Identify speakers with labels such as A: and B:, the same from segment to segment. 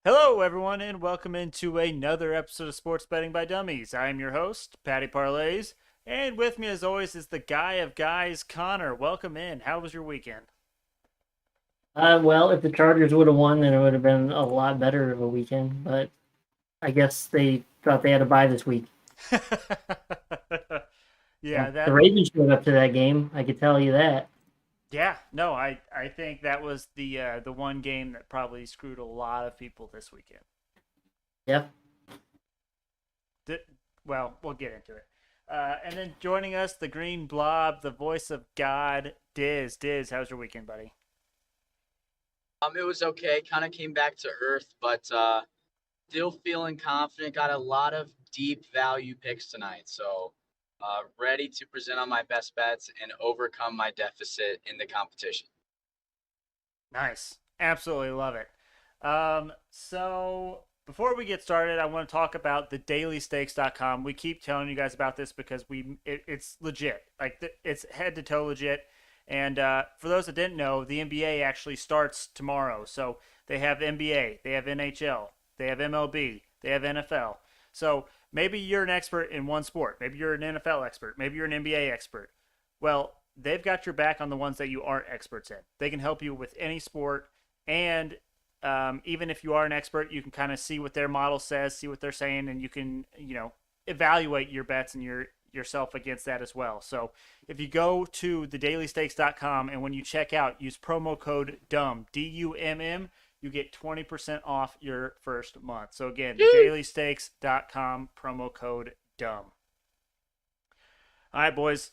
A: Hello, everyone, and welcome into another episode of Sports Betting by Dummies. I am your host, Patty Parlays, and with me, as always, is the guy of guys, Connor. Welcome in. How was your weekend?
B: Well, if the Chargers would have won, then it would have been a lot better of a weekend. But I guess they thought they had to buy this week.
A: Yeah,
B: The
A: that.
B: Ravens showed up to that game. I could tell you that.
A: Yeah, no, I think that was the one game that probably screwed a lot of people this weekend.
B: Yep.
A: Di- well, we'll get into it. And then joining us, the Green Blob, the voice of God, Diz. Diz, how's your weekend, buddy?
C: It was okay. Kind of came back to earth, but still feeling confident. Got a lot of deep value picks tonight, so ready to present on my best bets and overcome my deficit in the competition.
A: Nice. Absolutely love it. So before we get started, I want to talk about the dailystakes.com. We keep telling you guys about this because it's legit. It's head to toe legit. And for those that didn't know, the NBA actually starts tomorrow. So they have NBA, they have NHL, they have MLB, they have NFL. So maybe you're an expert in one sport. Maybe you're an NFL expert. Maybe you're an NBA expert. Well, they've got your back on the ones that you aren't experts in. They can help you with any sport, and even if you are an expert, you can kind of see what their model says, see what they're saying, and you can evaluate your bets and yourself against that as well. So if you go to thedailystakes.com and when you check out, use promo code DUMM, DUMM, you get 20% off your first month. So again, thedailystakes.com, promo code DUMM. All right, boys,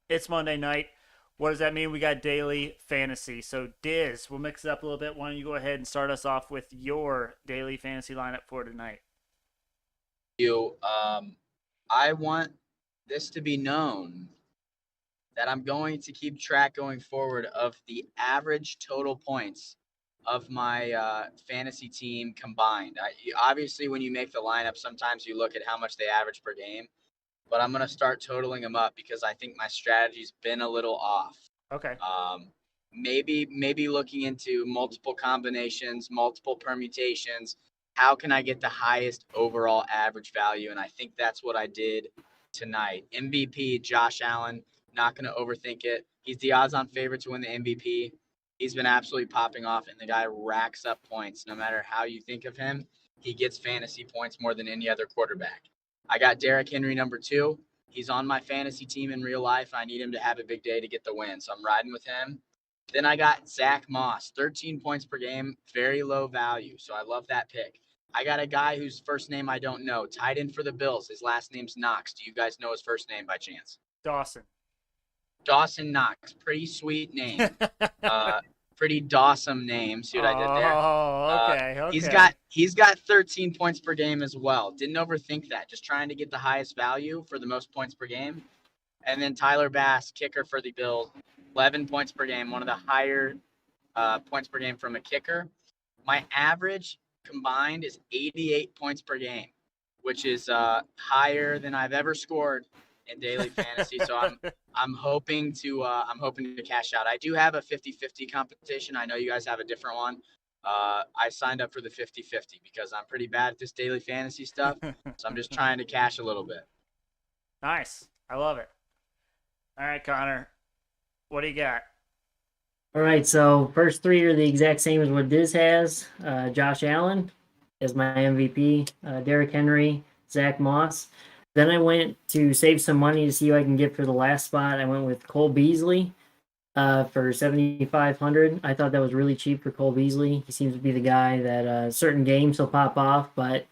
A: it's Monday night. What does that mean? We got daily fantasy. So, Diz, we'll mix it up a little bit. Why don't you go ahead and start us off with your daily fantasy lineup for tonight?
C: You, I want this to be known that I'm going to keep track going forward of the average total points of my fantasy team combined. Obviously, when you make the lineup, sometimes you look at how much they average per game, but I'm going to start totaling them up because I think my strategy's been a little off.
A: Okay.
C: Maybe looking into multiple combinations, multiple permutations. How can I get the highest overall average value? And I think that's what I did tonight. MVP, Josh Allen, not going to overthink it. He's the odds-on favorite to win the MVP. He's been absolutely popping off, and the guy racks up points. No matter how you think of him, he gets fantasy points more than any other quarterback. I got Derrick Henry number 2. He's on my fantasy team in real life. I need him to have a big day to get the win, so I'm riding with him. Then I got Zach Moss, 13 points per game, very low value, so I love that pick. I got a guy whose first name I don't know, tied in for the Bills. His last name's Knox. Do you guys know his first name by chance?
A: Dawson.
C: Dawson Knox, pretty sweet name. Pretty Dawson name. See what I did there?
A: Oh, okay.
C: He's
A: Okay.
C: got 13 points per game as well. Didn't overthink that. Just trying to get the highest value for the most points per game. And then Tyler Bass, kicker for the Bills, 11 points per game, one of the higher points per game from a kicker. My average combined is 88 points per game, which is higher than I've ever scored in daily fantasy. So I'm hoping to cash out. I do have a 50-50 competition. I know you guys have a different one. I signed up for the 50-50 because I'm pretty bad at this daily fantasy stuff. So I'm just trying to cash a little bit.
A: Nice. I love it. All right, Connor. What do you got?
B: All right. So first three are the exact same as what Diz has. Josh Allen is my MVP. Derrick Henry, Zach Moss. Then I went to save some money to see who I can get for the last spot. I went with Cole Beasley for 7,500. I thought that was really cheap for Cole Beasley. He seems to be the guy that certain games he'll pop off, but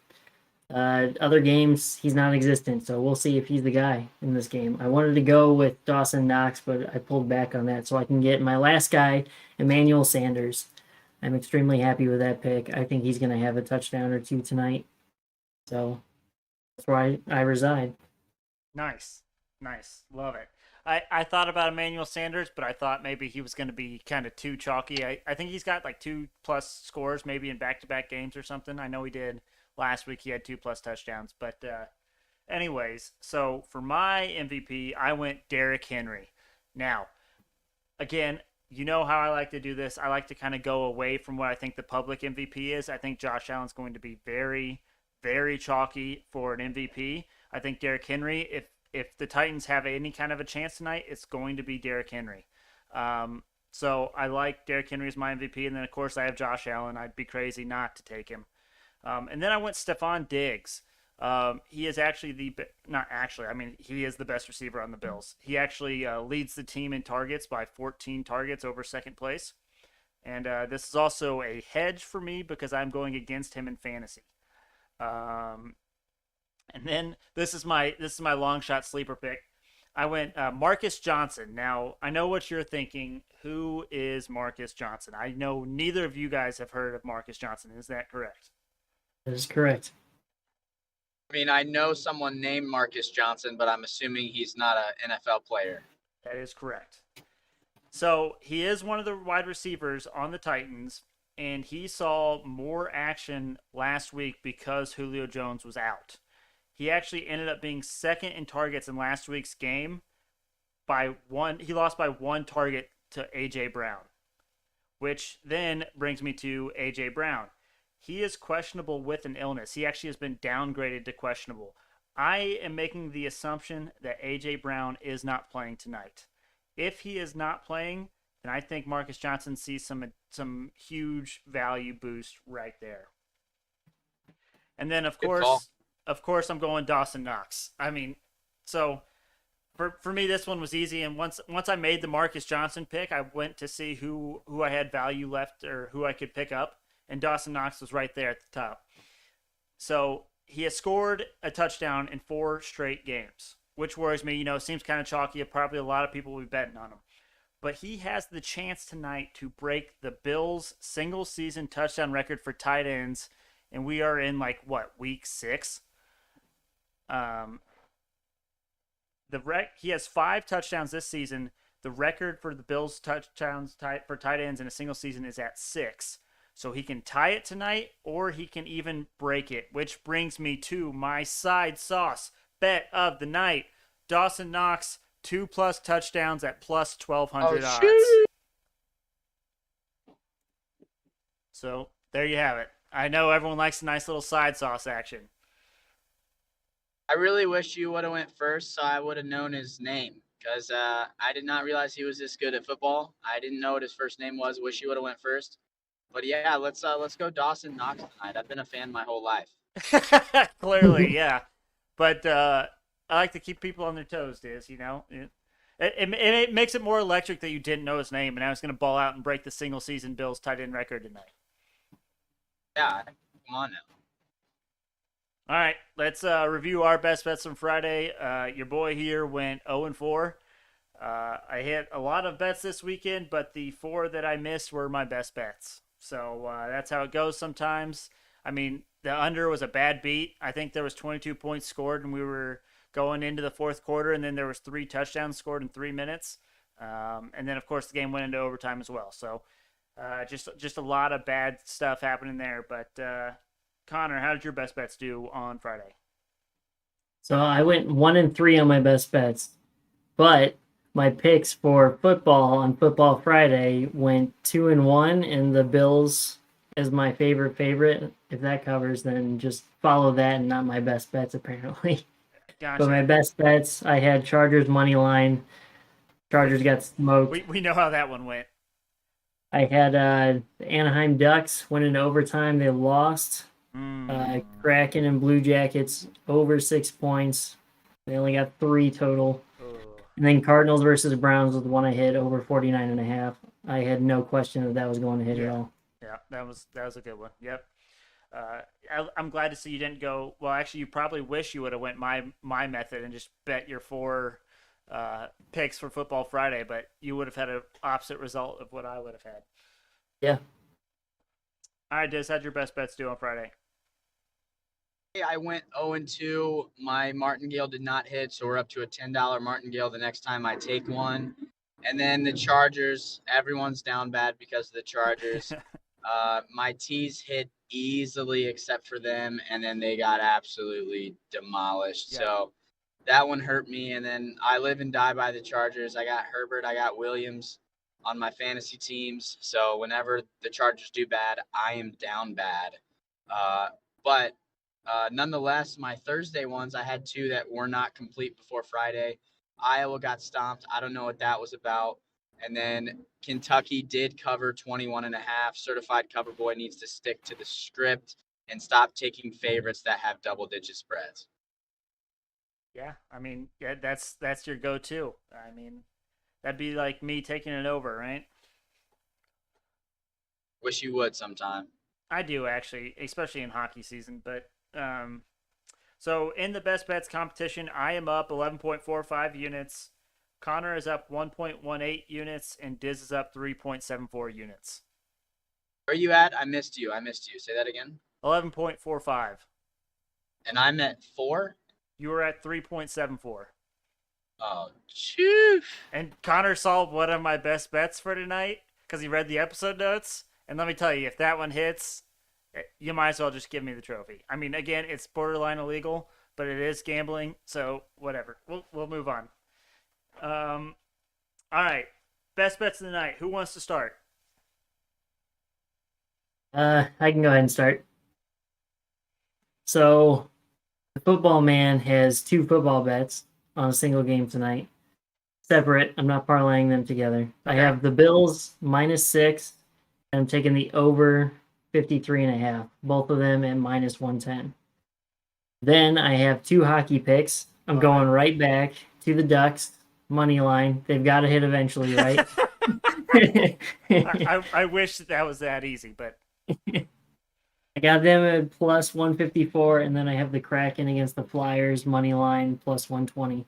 B: other games he's non-existent. So we'll see if he's the guy in this game. I wanted to go with Dawson Knox, but I pulled back on that so I can get my last guy, Emmanuel Sanders. I'm extremely happy with that pick. I think he's going to have a touchdown or two tonight. So that's where I reside.
A: Nice. Nice. Love it. I thought about Emmanuel Sanders, but I thought maybe he was going to be kind of too chalky. I think he's got like 2+ scores maybe in back-to-back games or something. I know he did last week. He had 2+ touchdowns. But anyways, so for my MVP, I went Derrick Henry. Now, again, you know how I like to do this. I like to kind of go away from what I think the public MVP is. I think Josh Allen's going to be very, very chalky for an MVP. I think Derrick Henry, if the Titans have any kind of a chance tonight, it's going to be Derrick Henry. So I like Derrick Henry as my MVP, and then of course I have Josh Allen. I'd be crazy not to take him. And then I went Stephon Diggs. He is actually not actually. I mean, he is the best receiver on the Bills. He actually leads the team in targets by 14 targets over second place. And this is also a hedge for me because I'm going against him in fantasy. And then this is my long shot sleeper pick. I went Marcus Johnson. Now I know what you're thinking. Who is Marcus Johnson? I know neither of you guys have heard of Marcus Johnson. Is that correct?
B: That is correct.
C: I mean, I know someone named Marcus Johnson, but I'm assuming he's not an NFL player.
A: That is correct. So he is one of the wide receivers on the Titans, and he saw more action last week because Julio Jones was out. He actually ended up being second in targets in last week's game by one. He lost by one target to A.J. Brown, which then brings me to A.J. Brown. He is questionable with an illness. He actually has been downgraded to questionable. I am making the assumption that A.J. Brown is not playing tonight. If he is not playing, then I think Marcus Johnson sees some huge value boost right there. And then of course, I'm going Dawson Knox. I mean, so for me, this one was easy. And once I made the Marcus Johnson pick, I went to see who I had value left or who I could pick up, and Dawson Knox was right there at the top. So he has scored a touchdown in 4 straight games, which worries me. Seems kind of chalky. Probably a lot of people will be betting on him. But he has the chance tonight to break the Bills' single-season touchdown record for tight ends, and we are in week 6. He has 5 touchdowns this season. The record for the Bills' touchdowns for tight ends in a single season is at 6. So he can tie it tonight, or he can even break it, which brings me to my side sauce bet of the night. Dawson Knox, 2+ touchdowns at plus 1,200 odds. So there you have it. I know everyone likes a nice little side sauce action.
C: I really wish you would have went first, so I would have known his name, because I did not realize he was this good at football. I didn't know what his first name was. Wish you would have went first. But yeah, let's go Dawson Knox tonight. I've been a fan my whole life.
A: Clearly, yeah. But I like to keep people on their toes, Diz, It makes it more electric that you didn't know his name, and I was going to ball out and break the single-season Bills tight end record tonight.
C: Yeah, come on now.
A: All right, let's review our best bets from Friday. Your boy here went 0-4. I hit a lot of bets this weekend, but the 4 that I missed were my best bets. So that's how it goes sometimes. I mean, the under was a bad beat. I think there was 22 points scored, and we were going into the fourth quarter, and then there was 3 touchdowns scored in 3 minutes. And then, of course, the game went into overtime as well. So just a lot of bad stuff happening there. But, Connor, how did your best bets do on Friday?
B: So I went 1-3 on my best bets, but my picks for football on Football Friday went 2-1, and the Bills is my favorite. If that covers, then just follow that and not my best bets, apparently.
A: Gotcha.
B: But my best bets, I had Chargers money line. Chargers got smoked.
A: We know how that one went.
B: I had the Anaheim Ducks went into overtime. They lost. Kraken and Blue Jackets over 6 points. They only got 3 total. And then Cardinals versus Browns was the one I hit over 49.5. I had no question that was going to hit at all.
A: Yeah, that was a good one. Yep. I'm glad to see you didn't go. Well, actually, you probably wish you would have went my method and just bet your 4 picks for Football Friday, but you would have had an opposite result of what I would have had.
B: Yeah.
A: All right, Diz, how'd your best bets do on Friday?
C: I went 0-2. My martingale did not hit, so we're up to a $10 martingale the next time I take one. And then the Chargers, everyone's down bad because of the Chargers. My tees hit easily except for them, and then they got absolutely demolished. Yeah. So that one hurt me. And then I live and die by the Chargers. I got Herbert, I got Williams. on my fantasy teams. So whenever the Chargers do bad, I am down bad. But nonetheless, my Thursday ones, I had two that were not complete before Friday. Iowa got stomped. I don't know what that was about. And then Kentucky did cover 21.5. Certified cover boy needs to stick to the script and stop taking favorites that have double-digit spreads.
A: Yeah, I mean, yeah, that's your go-to. I mean, that'd be like me taking it over, right?
C: Wish you would sometime.
A: I do actually, especially in hockey season. But so in the best bets competition, I am up 11.45 units. Connor is up 1.18 units, and Diz is up 3.74 units.
C: Where are you at? I missed you. Say that again.
A: 11.45.
C: And I'm at 4.
A: You were at 3.74.
C: Oh, choof.
A: And Connor saw one of my best bets for tonight because he read the episode notes. And let me tell you, if that one hits, you might as well just give me the trophy. I mean, again, it's borderline illegal, but it is gambling, so whatever. We'll move on. All right, best bets of the night. Who wants to start?
B: I can go ahead and start. So, the football man has 2 football bets on a single game tonight. Separate. I'm not parlaying them together. Okay. I have the Bills -6, and I'm taking the over 53.5. Both of them at -110. Then I have 2 hockey picks. I'm going right back to the Ducks money line. They've got to hit eventually, right?
A: I wish that was that easy, but
B: I got them at +154, and then I have the Kraken against the Flyers money line +120.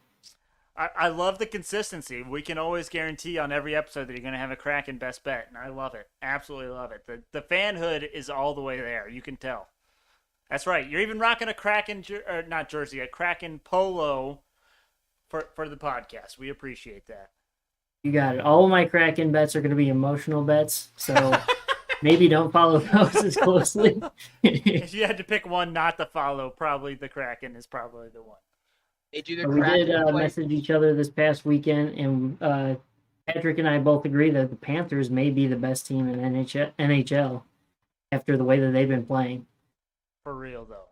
A: I love the consistency. We can always guarantee on every episode that you're going to have a Kraken best bet, and I love it. Absolutely love it. The fanhood is all the way there. You can tell. That's right. You're even rocking a Kraken, or not jersey, a Kraken polo for the podcast. We appreciate that.
B: You got it. All of my Kraken bets are going to be emotional bets, so maybe don't follow those as closely.
A: If you had to pick one not to follow, probably the Kraken is probably the one.
C: Hey, do the
B: we did
C: Kraken play-
B: message each other this past weekend, and Patrick and I both agree that the Panthers may be the best team in NHL after the way that they've been playing.
A: For real, though.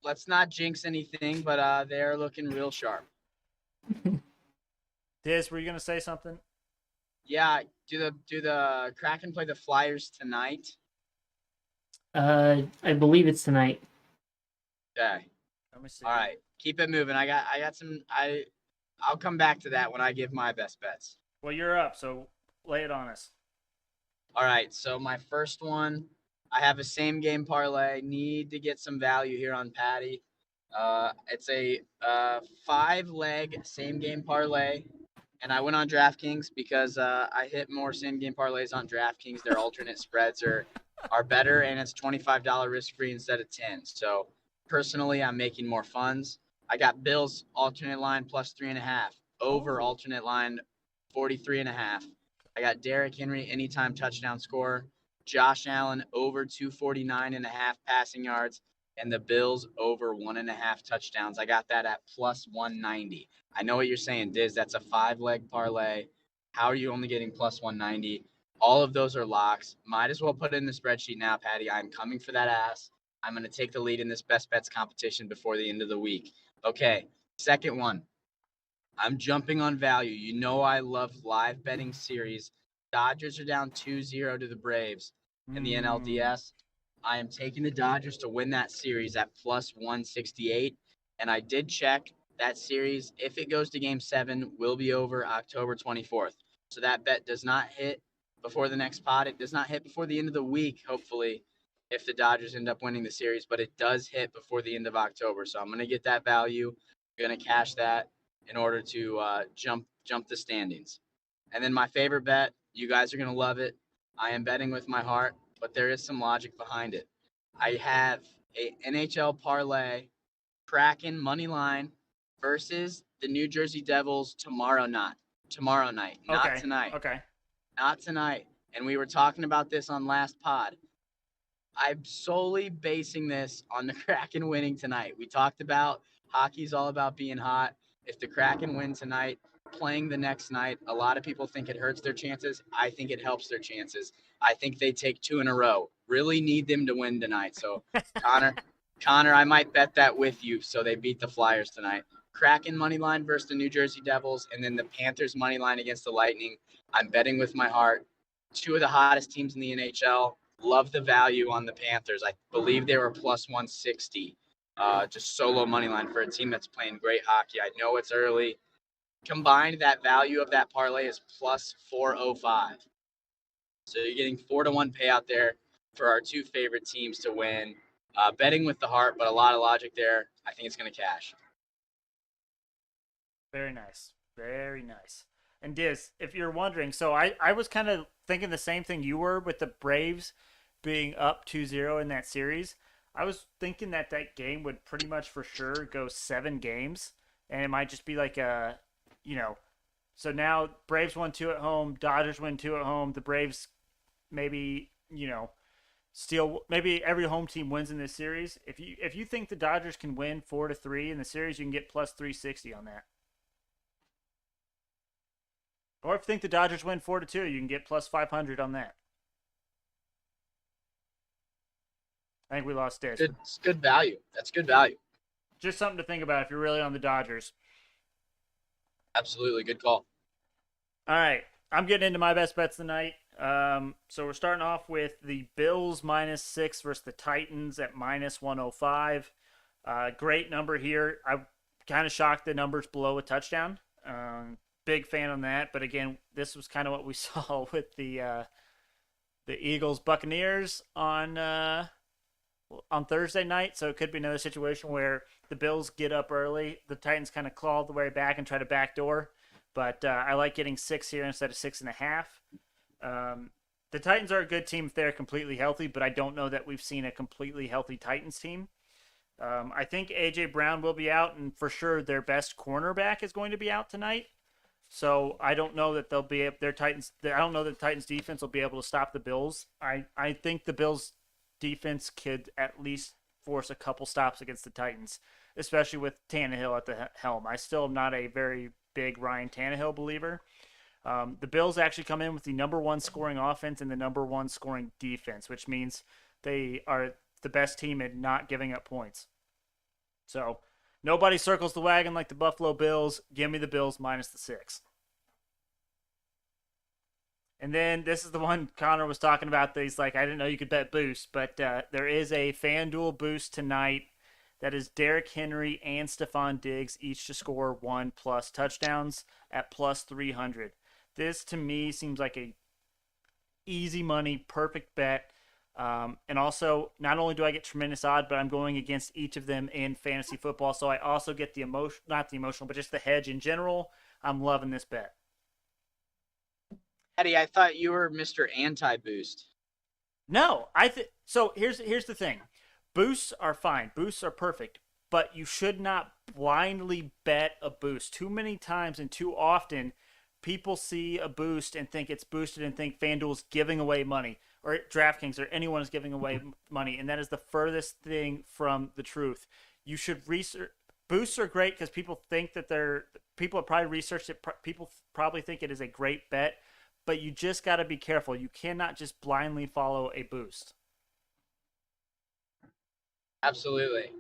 C: Let's not jinx anything, but they're looking real sharp.
A: Diz, were you going to say something?
C: Yeah, do the Kraken play the Flyers tonight?
B: I believe it's tonight.
C: Okay.
A: Let me see.
C: All right, keep it moving. I got some. I'll come back to that when I give my best bets.
A: Well, you're up, so lay it on us.
C: All right, so my first one, I have a same game parlay. Need to get some value here on Patty. It's a 5-leg same game parlay. And I went on DraftKings because I hit more same game parlays on DraftKings. Their alternate spreads are better, and it's $25 risk free instead of 10. So personally, I'm making more funds. I got Bills alternate line +3.5, over alternate line 43.5. I got Derrick Henry anytime touchdown score, Josh Allen over 249.5 passing yards, and the Bills over 1.5 touchdowns. I got that at +190. I know what you're saying, Diz. That's a 5-leg parlay. How are you only getting +190? All of those are locks. Might as well put it in the spreadsheet now, Patty. I'm coming for that ass. I'm going to take the lead in this best bets competition before the end of the week. Okay, second one. I'm jumping on value. You know I love live betting series. Dodgers are down 2-0 to the Braves in the NLDS. I am taking the Dodgers to win that series at +168. And I did check that series. If it goes to game 7, will be over October 24th. So that bet does not hit before the next pod. It does not hit before the end of the week, hopefully, if the Dodgers end up winning the series. But it does hit before the end of October. So I'm going to get that value. I'm going to cash that in order to jump the standings. And then my favorite bet, you guys are going to love it. I am betting with my heart, but there is some logic behind it. I have a NHL parlay, Kraken money line versus the New Jersey Devils tomorrow night. Not tonight.
A: Okay.
C: Not tonight. And we were talking about this on last pod. I'm solely basing this on the Kraken winning tonight. We talked about hockey's all about being hot. If the Kraken win tonight, playing the next night. A lot of people think it hurts their chances. I think it helps their chances. I think they take 2 in a row. Really need them to win tonight. So, Connor, I might bet that with you. So they beat the Flyers tonight. Kraken money line versus the New Jersey Devils, and then the Panthers money line against the Lightning. I'm betting with my heart. 2 of the hottest teams in the NHL. Love the value on the Panthers. I believe they were plus 160. Just solo money line for a team that's playing great hockey. I know it's early. Combined, that value of that parlay is plus 405. So you're getting 4-1 payout there for our 2 favorite teams to win. Betting with the heart, but a lot of logic there. I think it's going to cash.
A: Very nice. Very nice. And Diz, if you're wondering, so I was kind of thinking the same thing you were with the Braves being up 2-0 in that series. I was thinking that that game would pretty much for sure go 7 games, and it might just be like a, you know, so now Braves won 2 at home, Dodgers win 2 at home. The Braves maybe, still maybe every home team wins in this series. If you think the Dodgers can win 4-3 in the series, you can get plus 360 on that. Or if you think the Dodgers win 4-2, you can get plus 500 on that. I think we lost Dish.
C: It's good value. That's good value.
A: Just something to think about if you're really on the Dodgers.
C: Absolutely. Good call.
A: All right. I'm getting into my best bets tonight. So we're starting off with the Bills -6 versus the Titans at -105. Great number here. I'm kind of shocked the number's below a touchdown. Big fan on that. But again, this was kind of what we saw with the Eagles Buccaneers on Thursday night. So it could be another situation where the Bills get up early, the Titans kind of claw the way back and try to backdoor. But I like getting 6 here instead of 6.5. The Titans are a good team if they're completely healthy, but I don't know that we've seen a completely healthy Titans team. I think A.J. Brown will be out, and for sure their best cornerback is going to be out tonight. So I don't know that they'll be their Titans. I don't know that the Titans defense will be able to stop the Bills. I think the Bills defense could at least force a couple stops against the Titans, especially with Tannehill at the helm. I still am not a very big Ryan Tannehill believer. The Bills actually come in with the number 1 scoring offense and the number 1 scoring defense, which means they are the best team at not giving up points. So nobody circles the wagon like the Buffalo Bills. Give me the Bills -6. And then this is the one Connor was talking about. That he's like, I didn't know you could bet boost, but there is a FanDuel boost tonight that is Derrick Henry and Stephon Diggs each to score 1+ touchdowns at plus 300. This to me seems like a easy money, perfect bet. And also, not only do I get tremendous odd, but I'm going against each of them in fantasy football. So I also get the not the emotional, but just the hedge in general. I'm loving this bet.
C: Eddie, I thought you were Mr. Anti-Boost.
A: No, so. Here's the thing. Boosts are fine. Boosts are perfect, but you should not blindly bet a boost. Too many times and too often, people see a boost and think it's boosted and think FanDuel's giving away money, or DraftKings or anyone is giving away money, and that is the furthest thing from the truth. You should research. Boosts are great because people think that people have probably researched it. People probably think it is a great bet, but you just got to be careful. You cannot just blindly follow a boost.
C: Absolutely.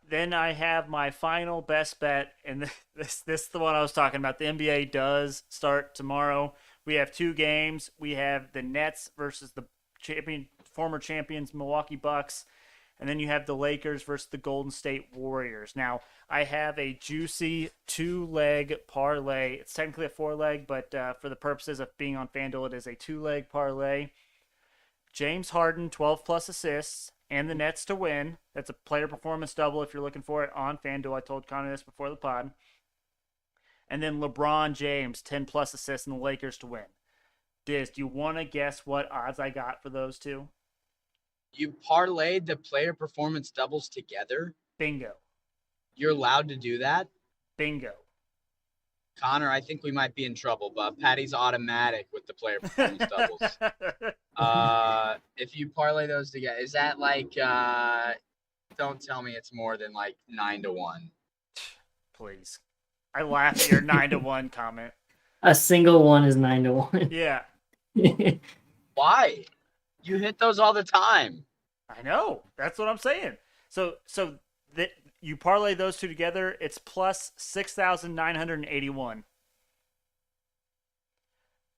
A: Then I have my final best bet, and this is the one I was talking about. The NBA does start tomorrow. We have 2 games. We have the Nets versus the former champions Milwaukee Bucks, and then you have the Lakers versus the Golden State Warriors. Now, I have a juicy 2-leg parlay. It's technically a 4-leg, but for the purposes of being on FanDuel, it is a 2-leg parlay. James Harden, 12+ assists, and the Nets to win. That's a player performance double if you're looking for it on FanDuel. I told Connor this before the pod. And then LeBron James, 10+ assists, and the Lakers to win. Diz, do you want to guess what odds I got for those 2?
C: You parlayed the player performance doubles together?
A: Bingo.
C: You're allowed to do that?
A: Bingo.
C: Connor, I think we might be in trouble, but Patty's automatic with the player performance doubles. If you parlay those together, is that like, don't tell me it's more than like 9-1.
A: Please. I laugh at your 9-1 comment.
B: A single one is 9-1.
A: Yeah,
C: Why? You hit those all the time.
A: I know. That's what I'm saying. So that you parlay those two together, it's plus 6,981.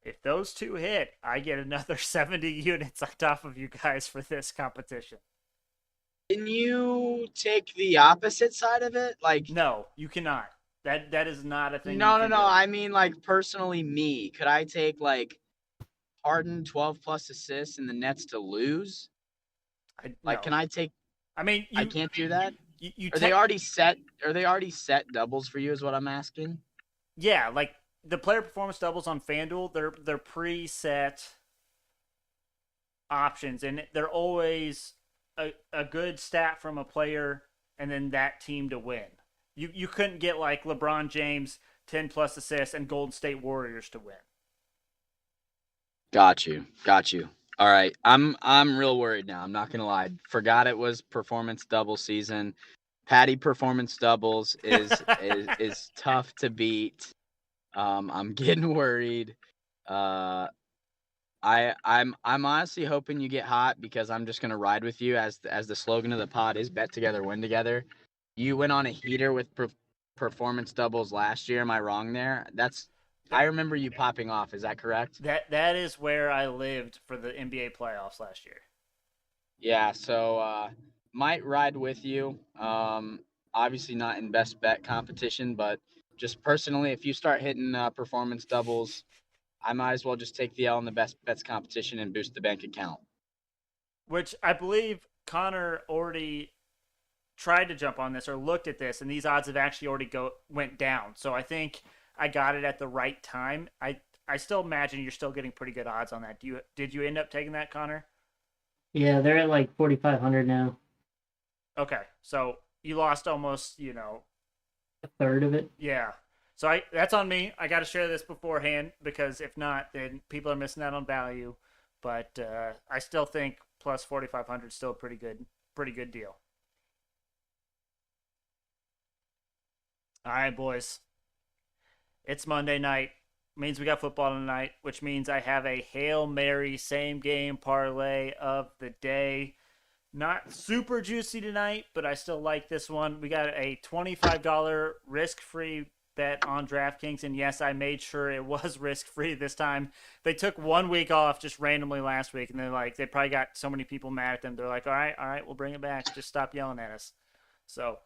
A: If those two hit, I get another 70 units on top of you guys for this competition.
C: Can you take the opposite side of it? Like,
A: No, you cannot. That is not a thing you
C: no, no,
A: can
C: no.
A: do.
C: I mean, like, personally, me. Could I take, like, Harden 12 plus assists and the Nets to lose? Like,
A: No.
C: can I take,
A: I mean,
C: I can't do that?
A: you
C: Are they already set? Are they already set doubles for you? Is what I'm asking.
A: yeah, like the player performance doubles on FanDuel, they're preset options, and they're always a good stat from a player, and then that team to win. You couldn't get like LeBron James 10 plus assists and Golden State Warriors to win.
C: Got you. Got you. All right. I'm real worried now. I'm not gonna lie. Forgot it was performance double season. Patty performance doubles is tough to beat. I'm getting worried. Uh, I'm honestly hoping you get hot because I'm just gonna ride with you as the slogan of the pod is bet together, win together. You went on a heater with performance doubles last year. Am I wrong there? I remember you popping off. Is that correct?
A: That is where I lived for the NBA playoffs last year.
C: Yeah. So might ride with you. Obviously not in best bet competition, but just personally, if you start hitting performance doubles, I might as well just take the L in the best bets competition and boost the bank account.
A: Which I believe Connor already tried to jump on this or looked at this, and these odds have actually already went down. So I think I got it at the right time. I still imagine you're still getting pretty good odds on that. Did you end up taking that, Connor?
B: Yeah, they're at like 4,500 now.
A: Okay, so you lost almost,
B: A third of it.
A: yeah. So that's on me. I got to share this beforehand because if not, then people are missing out on value. But I still think plus 4,500 is still a pretty good deal. All right, boys. It's Monday night. Means we got football tonight, which means I have a Hail Mary same game parlay of the day. Not super juicy tonight, but I still like this one. We got a $25 risk free bet on DraftKings. And yes, I made sure it was risk free this time. They took 1 week off just randomly last week. And they're like, they probably got so many people mad at them. They're like, all right, we'll bring it back. Just stop yelling at us. So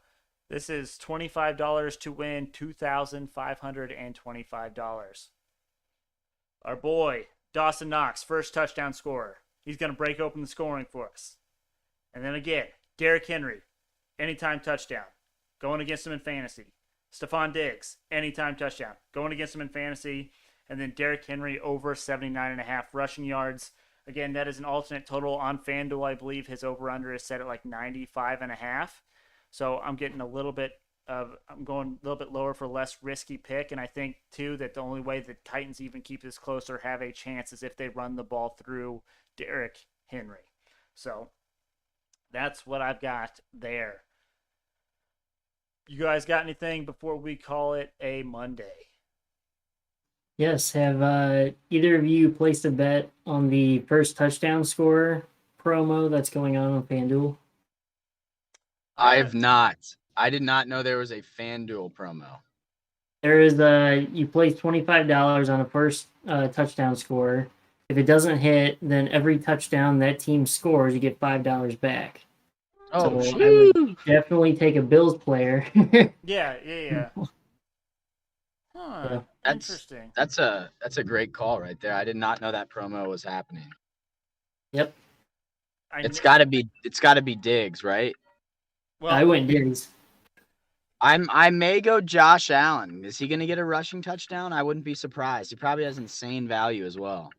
A: this is $25 to win $2,525. Our boy, Dawson Knox, first touchdown scorer. He's going to break open the scoring for us. And then again, Derrick Henry, anytime touchdown, going against him in fantasy. Stephon Diggs, anytime touchdown, going against him in fantasy. And then Derrick Henry over 79.5 rushing yards. Again, that is an alternate total on FanDuel. I believe his over-under is set at like 95.5. So I'm getting I'm going a little bit lower for less risky pick. And I think, too, that the only way the Titans even keep this close or have a chance is if they run the ball through Derrick Henry. So that's what I've got there. You guys got anything before we call it a Monday?
B: Yes, have either of you placed a bet on the first touchdown scorer promo that's going on FanDuel?
C: I have not. I did not know there was a FanDuel promo.
B: There is you place $25 on a first touchdown scorer. If it doesn't hit, then every touchdown that team scores, you get $5 back.
C: Oh,
B: so I would definitely take a Bills player.
A: Yeah. Huh.
B: Yeah.
A: Interesting.
C: That's a great call right there. I did not know that promo was happening.
B: Yep.
C: It's got to be Diggs, right?
A: Well,
B: I went Diggs.
C: I may go Josh Allen. Is he going to get a rushing touchdown? I wouldn't be surprised. He probably has insane value as well.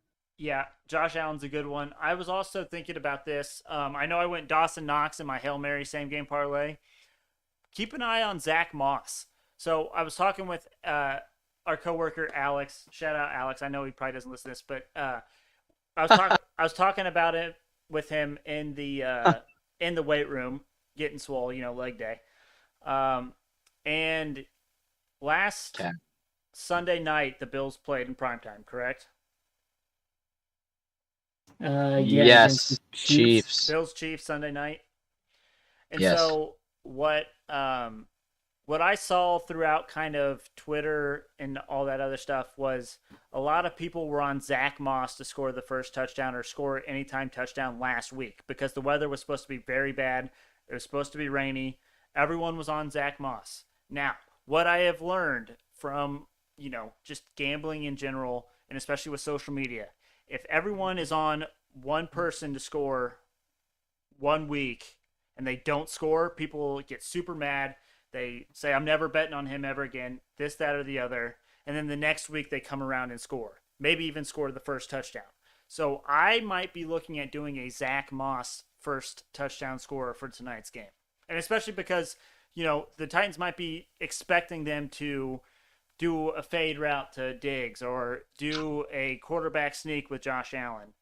A: Yeah, Josh Allen's a good one. I was also thinking about this. I know I went Dawson Knox in my Hail Mary same game parlay. Keep an eye on Zach Moss. So I was talking with our coworker Alex. Shout out Alex. I know he probably doesn't listen to this, but I was talking about it with him in the weight room, getting swole, leg day. And last
C: Okay.
A: Sunday night the Bills played in primetime, correct?
B: Yeah, against the
C: Yes,
B: Chiefs.
C: Chiefs.
A: Bills Chiefs Sunday night. And
C: Yes.
A: so what I saw throughout kind of Twitter and all that other stuff was a lot of people were on Zach Moss to score the first touchdown or score anytime touchdown last week because the weather was supposed to be very bad. It was supposed to be rainy. Everyone was on Zach Moss. Now, what I have learned from, just gambling in general, and especially with social media, if everyone is on one person to score 1 week and they don't score, people get super mad. They say, I'm never betting on him ever again, this, that, or the other. And then the next week they come around and score, maybe even score the first touchdown. So I might be looking at doing a Zach Moss first touchdown scorer for tonight's game. And especially because, the Titans might be expecting them to do a fade route to Diggs or do a quarterback sneak with Josh Allen.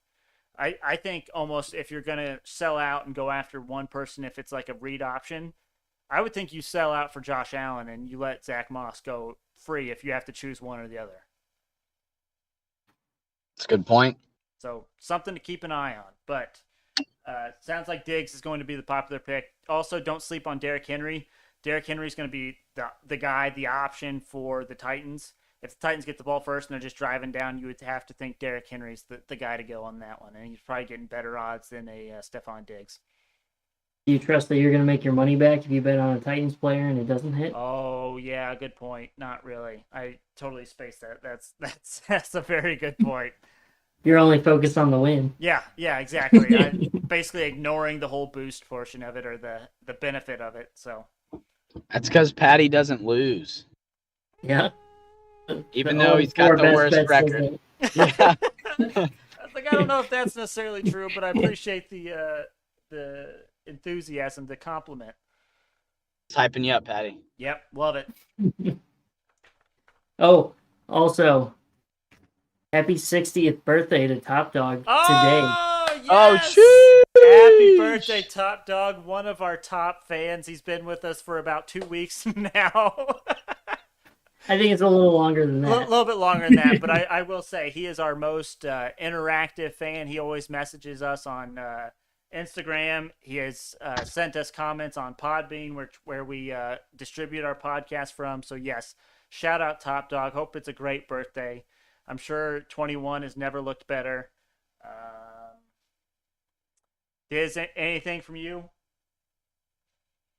A: I think almost if you're going to sell out and go after one person, if it's like a read option, I would think you sell out for Josh Allen and you let Zach Moss go free if you have to choose one or the other.
C: That's a good point.
A: So something to keep an eye on. But sounds like Diggs is going to be the popular pick. Also, don't sleep on Derrick Henry. Derrick Henry is going to be the guy, the option for the Titans. If the Titans get the ball first and they're just driving down, you would have to think Derrick Henry's the guy to go on that one. And he's probably getting better odds than a Stephon Diggs.
B: Do you trust that you're going to make your money back if you bet on a Titans player and it doesn't hit?
A: Oh yeah, good point. Not really. I totally spaced that. That's a very good point.
B: You're only focused on the win.
A: Yeah, exactly. I basically ignoring the whole boost portion of it or the benefit of it. So
C: That's because Patty doesn't lose,
B: Yeah.
C: even
B: The
C: though he's got
B: 0-4
C: the
B: best
C: worst
B: bets
C: record.
B: doesn't-
C: Yeah.
A: I don't know if that's necessarily true, but I appreciate the enthusiasm, the compliment.
C: It's hyping you up, Patty.
A: Yep, love it.
B: Oh, also, happy 60th birthday to Top Dog today.
A: Oh,
C: Oh,
A: yes!
C: sheesh.
A: Happy birthday, Top Dog, one of our top fans. He's been with us for about 2 weeks now.
B: I think it's a little longer than
A: A
B: that.
A: little bit longer than that, but I will say he is our most interactive fan. He always messages us on Instagram. He has sent us comments on Podbean, where we distribute our podcast from. So, yes, shout out Top Dog. Hope it's a great birthday. I'm sure 21 has never looked better. Is anything from you?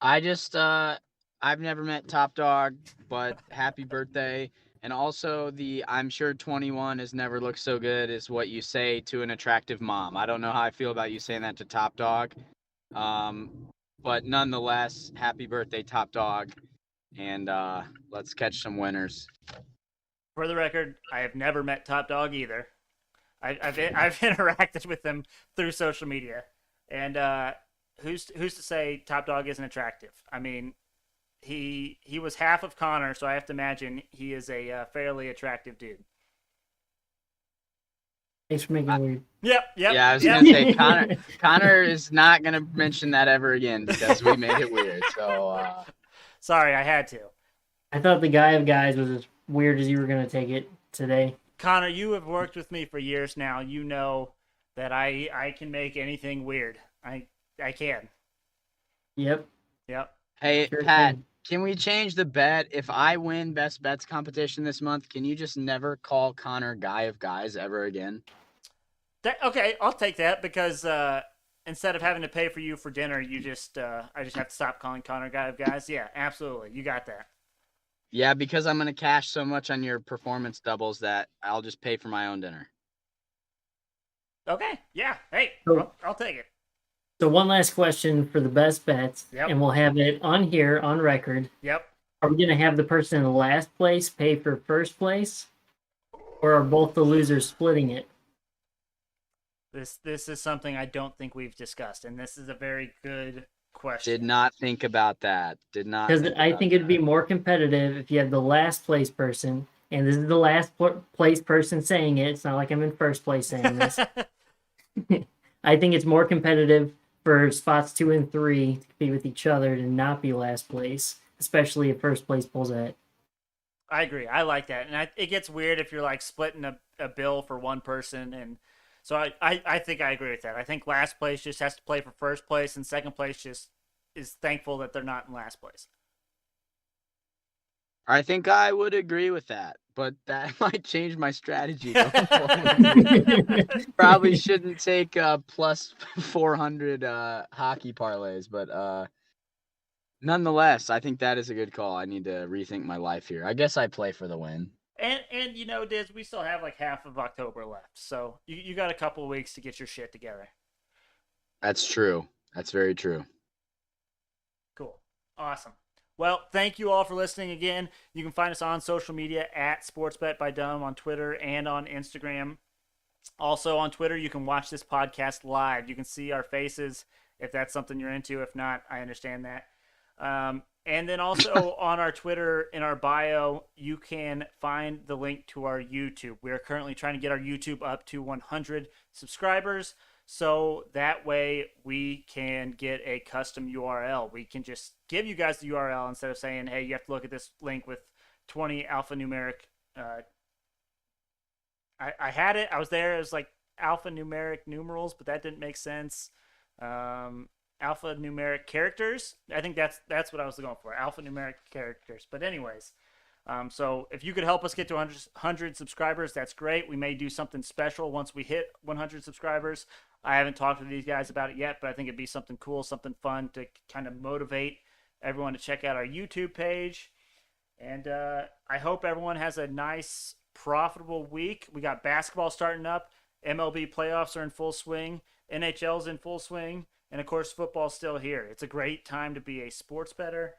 C: I just I've never met Top Dog, but happy birthday. And also I'm sure 21 has never looked so good is what you say to an attractive mom. I don't know how I feel about you saying that to Top Dog. But nonetheless, happy birthday, Top Dog. And let's catch some winners.
A: For the record, I have never met Top Dog either. I've interacted with him through social media, and who's to say Top Dog isn't attractive? I mean, he was half of Connor, so I have to imagine he is a fairly attractive dude.
B: Thanks for making it weird.
A: Yep.
C: Yeah, I was gonna say Connor is not gonna mention that ever again because we made it weird. So
A: Sorry, I had to.
B: I thought the guy of guys was as weird as you were going to take it today.
A: Connor, you have worked with me for years now. You know that I can make anything weird. I can.
B: Yep.
C: hey,
B: Sure
C: Pat,
B: can.
C: can we change the bet? If I win Best Bets competition this month, can you just never call Connor Guy of Guys ever again?
A: Okay, I'll take that because instead of having to pay for you for dinner, I just have to stop calling Connor Guy of Guys. Yeah, absolutely. You got that.
C: Yeah, because I'm gonna cash so much on your performance doubles that I'll just pay for my own dinner.
A: Okay. Yeah. Hey,
B: Cool.
A: I'll take it.
B: So one last question for the best bets,
A: Yep.
B: and we'll have it on here on record.
A: Yep.
B: Are we going to have the person in last place pay for first place, or are both the losers splitting it?
A: This is something I don't think we've discussed, and this is a very good question.
C: Did not think about that.
B: Because I think it'd be more competitive if you had the last place person, and this is the last place person saying it. It's not like I'm in first place saying this. I think it's more competitive for spots 2 and 3 to compete with each other to not be last place, especially if first place pulls ahead.
A: I agree. I like that, and it gets weird if you're like splitting a bill for one person, and so I think I agree with that. I think last place just has to play for first place, and second place just is thankful that they're not in last place.
C: I think I would agree with that, but that might change my strategy going forward. Probably shouldn't take plus 400 hockey parlays, but nonetheless, I think that is a good call. I need to rethink my life here. I guess I play for the win.
A: And you know, Diz, we still have like half of October left, so you got a couple of weeks to get your shit together.
C: That's true. That's very true.
A: Cool. Awesome. Well, thank you all for listening again. You can find us on social media at SportsBetByDumb on Twitter and on Instagram. Also on Twitter, you can watch this podcast live. You can see our faces if that's something you're into. If not, I understand that. And then also on our Twitter, in our bio, you can find the link to our YouTube. We are currently trying to get our YouTube up to 100 subscribers. So that way we can get a custom URL. We can just give you guys the URL instead of saying, hey, you have to look at this link with 20 alphanumeric. I had it. I was there. It was like alphanumeric numerals, but that didn't make sense. Alphanumeric characters. I think that's what I was going for. Alphanumeric characters. But anyways, so if you could help us get to 100 subscribers, that's great. We may do something special once we hit 100 subscribers. I haven't talked to these guys about it yet, but I think it'd be something cool, something fun to kind of motivate everyone to check out our YouTube page. And I hope everyone has a nice, profitable week. We got basketball starting up. MLB playoffs are in full swing. NHL's in full swing. And of course, football's still here. It's a great time to be a sports bettor.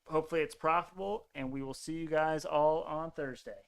A: Hopefully, it's profitable, and we will see you guys all on Thursday.